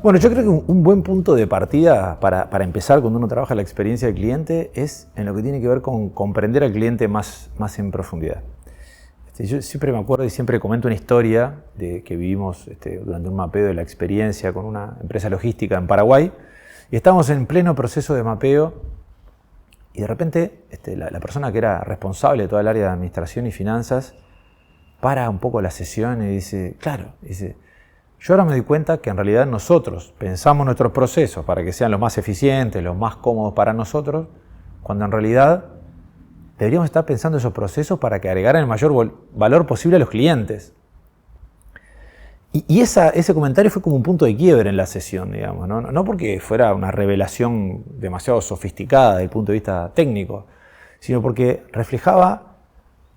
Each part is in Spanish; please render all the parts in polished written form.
Bueno, yo creo que un buen punto de partida para empezar cuando uno trabaja la experiencia del cliente es en lo que tiene que ver con comprender al cliente más en profundidad. Yo siempre me acuerdo y siempre comento una historia de que vivimos durante un mapeo de la experiencia con una empresa logística en Paraguay y estábamos en pleno proceso de mapeo y de repente la persona que era responsable de toda el área de administración y finanzas para un poco la sesión y dice, yo ahora me doy cuenta que en realidad nosotros pensamos nuestros procesos para que sean los más eficientes, los más cómodos para nosotros, cuando en realidad deberíamos estar pensando esos procesos para que agregaran el mayor valor posible a los clientes. Y ese comentario fue como un punto de quiebre en la sesión, digamos, no porque fuera una revelación demasiado sofisticada desde el punto de vista técnico, sino porque reflejaba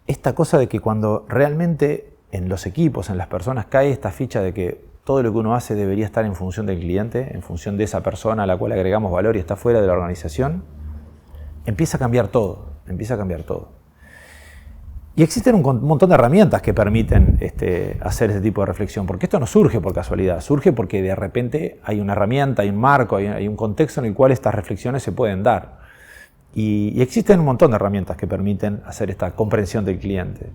esta cosa de que cuando realmente en los equipos, en las personas, cae esta ficha de que todo lo que uno hace debería estar en función del cliente, en función de esa persona a la cual agregamos valor y está fuera de la organización, empieza a cambiar todo. Y existen un montón de herramientas que permiten hacer ese tipo de reflexión, porque esto no surge por casualidad, surge porque de repente hay una herramienta, hay un marco, hay un contexto en el cual estas reflexiones se pueden dar. Y existen un montón de herramientas que permiten hacer esta comprensión del cliente.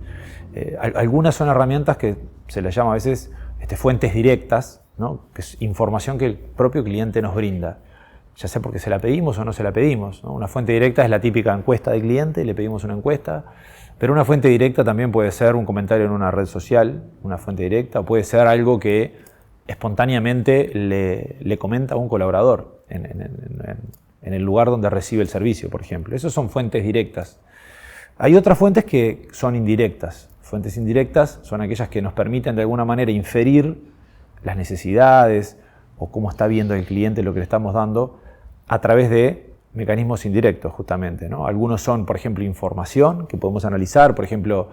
Algunas son herramientas que se les llama a veces fuentes directas, ¿no? Que es información que el propio cliente nos brinda, ya sea porque se la pedimos o no se la pedimos, ¿no? Una fuente directa es la típica encuesta del cliente, le pedimos una encuesta, pero una fuente directa también puede ser un comentario en una red social, una fuente directa, o puede ser algo que espontáneamente le comenta a un colaborador en el lugar donde recibe el servicio, por ejemplo. Esas son fuentes directas. Hay otras fuentes que son indirectas. Fuentes indirectas son aquellas que nos permiten de alguna manera inferir las necesidades o cómo está viendo el cliente lo que le estamos dando a través de mecanismos indirectos, justamente, ¿no? Algunos son, por ejemplo, información que podemos analizar, por ejemplo,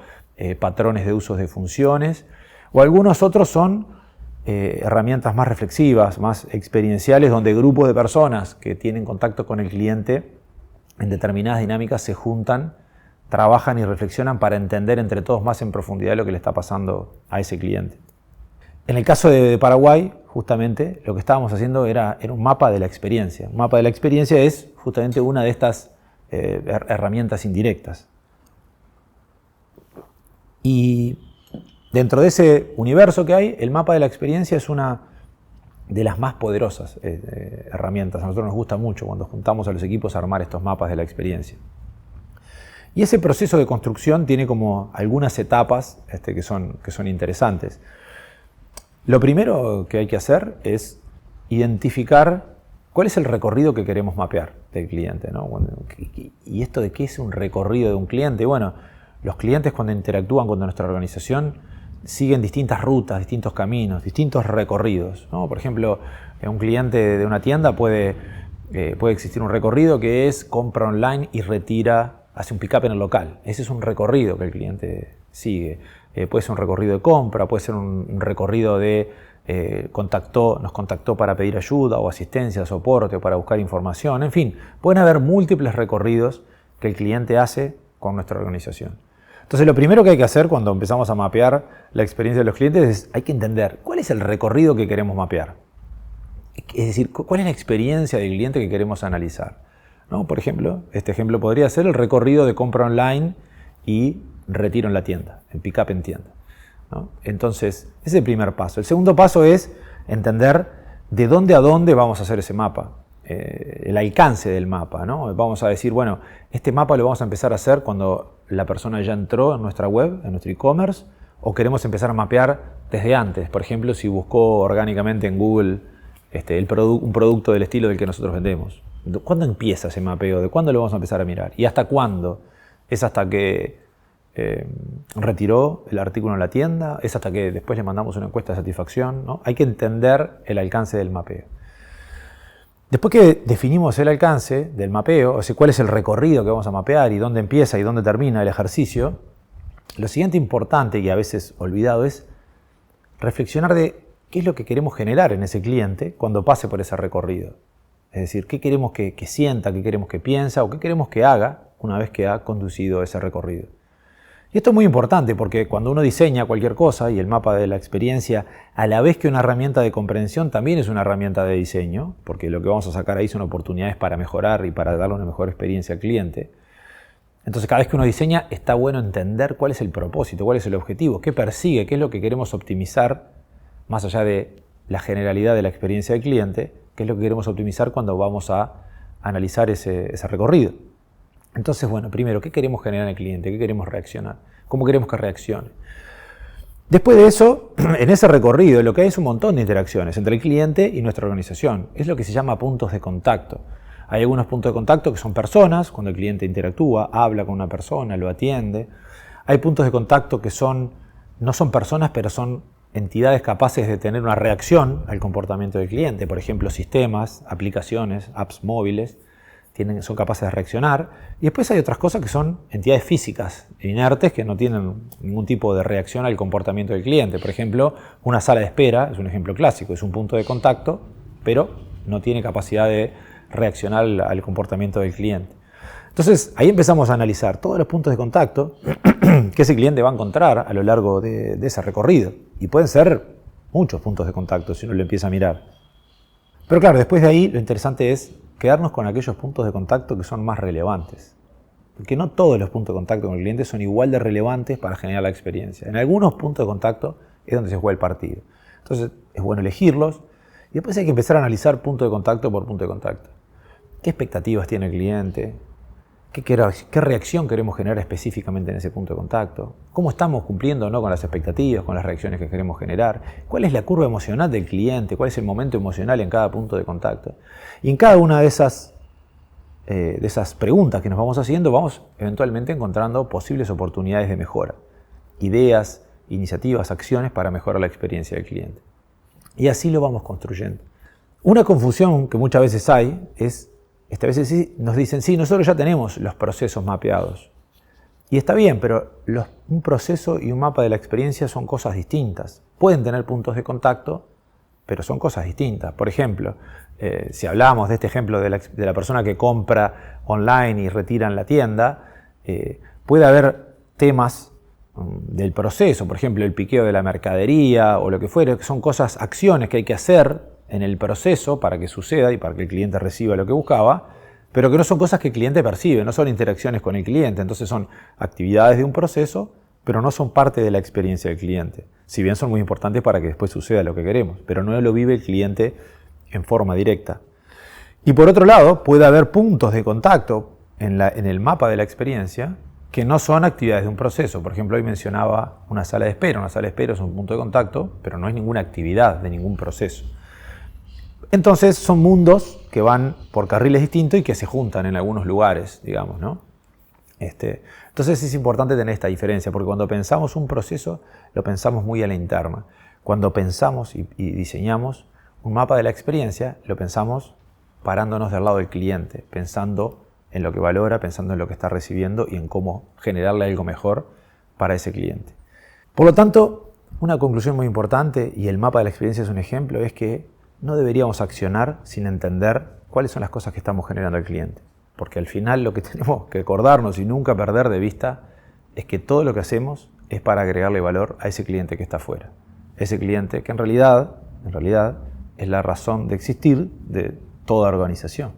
patrones de usos de funciones, o algunos otros son herramientas más reflexivas, más experienciales, donde grupos de personas que tienen contacto con el cliente en determinadas dinámicas se juntan, trabajan y reflexionan para entender entre todos más en profundidad lo que le está pasando a ese cliente. En el caso de Paraguay, justamente, lo que estábamos haciendo era un mapa de la experiencia. Un mapa de la experiencia es justamente una de estas herramientas indirectas. Y dentro de ese universo que hay, el mapa de la experiencia es una de las más poderosas herramientas. A nosotros nos gusta mucho cuando juntamos a los equipos a armar estos mapas de la experiencia. Y ese proceso de construcción tiene como algunas etapas que son interesantes. Lo primero que hay que hacer es identificar cuál es el recorrido que queremos mapear del cliente, ¿no? ¿Y esto de qué es un recorrido de un cliente? Bueno, los clientes cuando interactúan con nuestra organización siguen distintas rutas, distintos caminos, distintos recorridos, ¿no? Por ejemplo, un cliente de una tienda puede existir un recorrido que es compra online y hace un pick-up en el local. Ese es un recorrido que el cliente sigue. Puede ser un recorrido de compra, puede ser un recorrido de nos contactó para pedir ayuda o asistencia, soporte o para buscar información. En fin, pueden haber múltiples recorridos que el cliente hace con nuestra organización. Entonces, lo primero que hay que hacer cuando empezamos a mapear la experiencia de los clientes es hay que entender cuál es el recorrido que queremos mapear. Es decir, cuál es la experiencia del cliente que queremos analizar, ¿no? Por ejemplo, este ejemplo podría ser el recorrido de compra online y retiro en la tienda, el pick-up en tienda, ¿no? Entonces, ese es el primer paso. El segundo paso es entender de dónde a dónde vamos a hacer ese mapa, el alcance del mapa, ¿no? Vamos a decir, bueno, este mapa lo vamos a empezar a hacer cuando la persona ya entró en nuestra web, en nuestro e-commerce, o queremos empezar a mapear desde antes. Por ejemplo, si buscó orgánicamente en Google un producto del estilo del que nosotros vendemos. ¿Cuándo empieza ese mapeo? ¿De cuándo lo vamos a empezar a mirar? ¿Y hasta cuándo? ¿Es hasta que retiró el artículo en la tienda? ¿Es hasta que después le mandamos una encuesta de satisfacción? ¿No? Hay que entender el alcance del mapeo. Después que definimos el alcance del mapeo, o sea, cuál es el recorrido que vamos a mapear y dónde empieza y dónde termina el ejercicio, lo siguiente importante y a veces olvidado es reflexionar de qué es lo que queremos generar en ese cliente cuando pase por ese recorrido. Es decir, qué queremos que sienta, qué queremos que piensa o qué queremos que haga una vez que ha conducido ese recorrido. Y esto es muy importante porque cuando uno diseña cualquier cosa, y el mapa de la experiencia, a la vez que una herramienta de comprensión, también es una herramienta de diseño, porque lo que vamos a sacar ahí son oportunidades para mejorar y para darle una mejor experiencia al cliente. Entonces, cada vez que uno diseña, está bueno entender cuál es el propósito, cuál es el objetivo, qué persigue, qué es lo que queremos optimizar, más allá de la generalidad de la experiencia del cliente, qué es lo que queremos optimizar cuando vamos a analizar ese recorrido. Entonces, bueno, primero, ¿qué queremos generar en el cliente? ¿Qué queremos reaccionar? ¿Cómo queremos que reaccione? Después de eso, en ese recorrido, lo que hay es un montón de interacciones entre el cliente y nuestra organización. Es lo que se llama puntos de contacto. Hay algunos puntos de contacto que son personas, cuando el cliente interactúa, habla con una persona, lo atiende. Hay puntos de contacto que no son personas, pero son entidades capaces de tener una reacción al comportamiento del cliente. Por ejemplo, sistemas, aplicaciones, apps móviles, son capaces de reaccionar. Y después hay otras cosas que son entidades físicas, inertes, que no tienen ningún tipo de reacción al comportamiento del cliente. Por ejemplo, una sala de espera es un ejemplo clásico, es un punto de contacto, pero no tiene capacidad de reaccionar al comportamiento del cliente. Entonces, ahí empezamos a analizar todos los puntos de contacto que ese cliente va a encontrar a lo largo de ese recorrido. Y pueden ser muchos puntos de contacto si uno lo empieza a mirar. Pero claro, después de ahí lo interesante es quedarnos con aquellos puntos de contacto que son más relevantes. Porque no todos los puntos de contacto con el cliente son igual de relevantes para generar la experiencia. En algunos puntos de contacto es donde se juega el partido. Entonces es bueno elegirlos y después hay que empezar a analizar punto de contacto por punto de contacto. ¿Qué expectativas tiene el cliente? ¿Qué reacción queremos generar específicamente en ese punto de contacto? ¿Cómo estamos cumpliendo o no con las expectativas, con las reacciones que queremos generar? ¿Cuál es la curva emocional del cliente? ¿Cuál es el momento emocional en cada punto de contacto? Y en cada una de esas preguntas que nos vamos haciendo, vamos eventualmente encontrando posibles oportunidades de mejora. Ideas, iniciativas, acciones para mejorar la experiencia del cliente. Y así lo vamos construyendo. Una confusión que muchas veces hay es, a veces sí, nos dicen, sí, nosotros ya tenemos los procesos mapeados. Y está bien, pero un proceso y un mapa de la experiencia son cosas distintas. Pueden tener puntos de contacto, pero son cosas distintas. Por ejemplo, si hablamos de este ejemplo de la persona que compra online y retira en la tienda, puede haber temas del proceso, por ejemplo, el piqueo de la mercadería o lo que fuere, que son acciones que hay que hacer en el proceso para que suceda y para que el cliente reciba lo que buscaba, pero que no son cosas que el cliente percibe, no son interacciones con el cliente, entonces son actividades de un proceso, pero no son parte de la experiencia del cliente. Si bien son muy importantes para que después suceda lo que queremos, pero no lo vive el cliente en forma directa. Y por otro lado, puede haber puntos de contacto en el mapa de la experiencia que no son actividades de un proceso. Por ejemplo, hoy mencionaba una sala de espera. Una sala de espera es un punto de contacto, pero no es ninguna actividad de ningún proceso. Entonces son mundos que van por carriles distintos y que se juntan en algunos lugares, digamos, ¿no? Entonces es importante tener esta diferencia, porque cuando pensamos un proceso, lo pensamos muy a la interna. Cuando pensamos y diseñamos un mapa de la experiencia, lo pensamos parándonos del lado del cliente, pensando en lo que valora, pensando en lo que está recibiendo y en cómo generarle algo mejor para ese cliente. Por lo tanto, una conclusión muy importante, y el mapa de la experiencia es un ejemplo, es que no deberíamos accionar sin entender cuáles son las cosas que estamos generando al cliente. Porque al final lo que tenemos que acordarnos y nunca perder de vista es que todo lo que hacemos es para agregarle valor a ese cliente que está afuera. Ese cliente que en realidad es la razón de existir de toda organización.